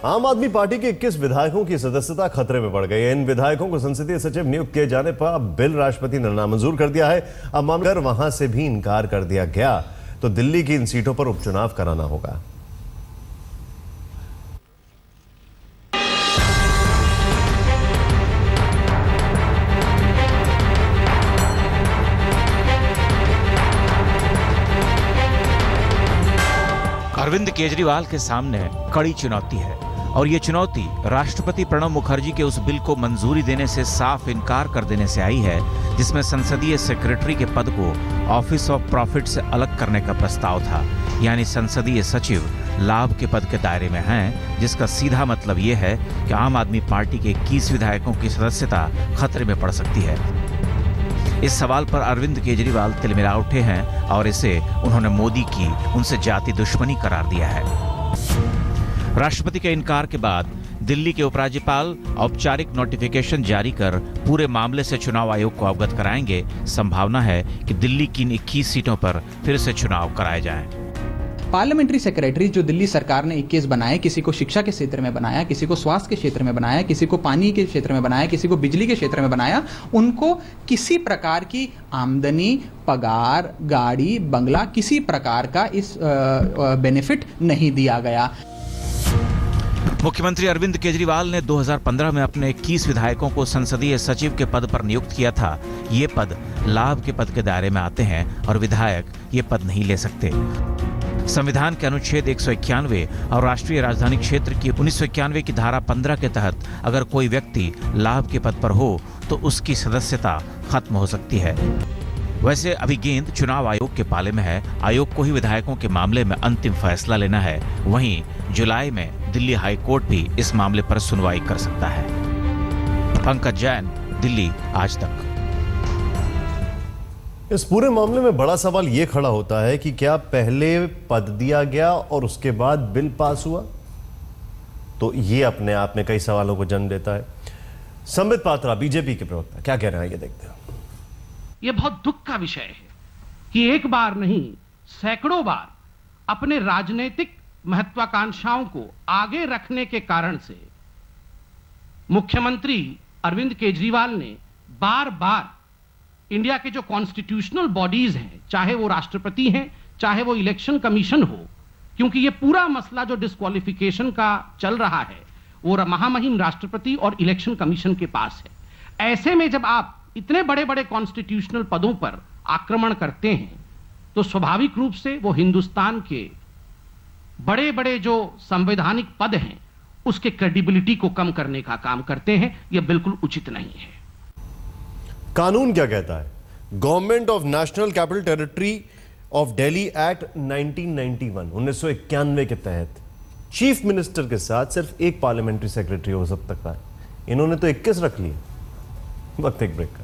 आम आदमी पार्टी के 21 विधायकों की सदस्यता खतरे में पड़ गई है। इन विधायकों को संसदीय सचिव नियुक्त किए जाने पर अब बिल राष्ट्रपति ने नामंजूर कर दिया है। अब मामला वहां से भी इनकार कर दिया गया तो दिल्ली की इन सीटों पर उपचुनाव कराना होगा। अरविंद केजरीवाल के सामने कड़ी चुनौती है और ये चुनौती राष्ट्रपति प्रणब मुखर्जी के उस बिल को मंजूरी देने से साफ इनकार कर देने से आई है, जिसमें संसदीय सेक्रेटरी के पद को ऑफिस ऑफ प्रॉफिट से अलग करने का प्रस्ताव था। यानी संसदीय सचिव लाभ के पद के दायरे में हैं, जिसका सीधा मतलब ये है कि आम आदमी पार्टी के 21 विधायकों की सदस्यता खतरे में पड़ सकती है। इस सवाल पर अरविंद केजरीवाल तिलमिला उठे हैं और इसे उन्होंने मोदी की उनसे जाति दुश्मनी करार दिया है। राष्ट्रपति के इनकार के बाद दिल्ली के उपराज्यपाल औपचारिक नोटिफिकेशन जारी कर पूरे मामले से चुनाव आयोग को अवगत कराएंगे। संभावना है कि दिल्ली की इन 21 सीटों पर फिर से चुनाव कराए जाएं। पार्लियामेंट्री सेक्रेटरी जो दिल्ली सरकार ने 21 बनाए, किसी को शिक्षा के क्षेत्र में बनाया, किसी को स्वास्थ्य के क्षेत्र में बनाया, किसी को पानी के क्षेत्र में बनाया, किसी को बिजली के क्षेत्र में बनाया, उनको किसी प्रकार की आमदनी, पगार, गाड़ी, बंगला, किसी प्रकार का इस बेनिफिट नहीं दिया गया। मुख्यमंत्री अरविंद केजरीवाल ने 2015 में अपने 21 विधायकों को संसदीय सचिव के पद पर नियुक्त किया था। ये पद लाभ के पद के दायरे में आते हैं और विधायक ये पद नहीं ले सकते। संविधान के अनुच्छेद 191 और राष्ट्रीय राजधानी क्षेत्र की 1991 की धारा 15 के तहत अगर कोई व्यक्ति लाभ के पद पर हो तो उसकी सदस्यता खत्म हो सकती है। वैसे अभी गेंद चुनाव आयोग के पाले में है। आयोग को ही विधायकों के मामले में अंतिम फैसला लेना है। वहीं जुलाई में दिल्ली हाई कोर्ट भी इस मामले पर सुनवाई कर सकता है। पंकज जैन, दिल्ली आज तक। इस पूरे मामले में बड़ा सवाल यह खड़ा होता है कि क्या पहले पद दिया गया और उसके बाद बिल पास हुआ? तो यह अपने आप में कई सवालों को जन्म देता है। संबित पात्रा, बीजेपी के प्रवक्ता, क्या कह रहे हैं ये देखते हैं। यह बहुत दुख का विषय है कि एक बार नहीं सैकड़ों बार अपने राजनीतिक महत्वाकांक्षाओं को आगे रखने के कारण से मुख्यमंत्री अरविंद केजरीवाल ने बार बार इंडिया के जो कॉन्स्टिट्यूशनल बॉडीज हैं, चाहे वो राष्ट्रपति हैं, चाहे वो इलेक्शन कमीशन हो, क्योंकि ये पूरा मसला जो डिस्क्वालिफिकेशन का चल रहा है वो महामहिम राष्ट्रपति और इलेक्शन कमीशन के पास है। ऐसे में जब आप इतने बड़े बड़े कॉन्स्टिट्यूशनल पदों पर आक्रमण करते हैं तो स्वाभाविक रूप से वो हिंदुस्तान के बड़े बड़े जो संवैधानिक पद हैं उसके क्रेडिबिलिटी को कम करने का काम करते हैं। यह बिल्कुल उचित नहीं है। कानून क्या कहता है? Government of national capital territory of Delhi act 1991 के तहत चीफ मिनिस्टर के साथ सिर्फ एक पार्लियामेंट्री सेक्रेटरी हो सकता है। इन्होंने तो 21 रख लिए। वक्त एक ब्रेक का।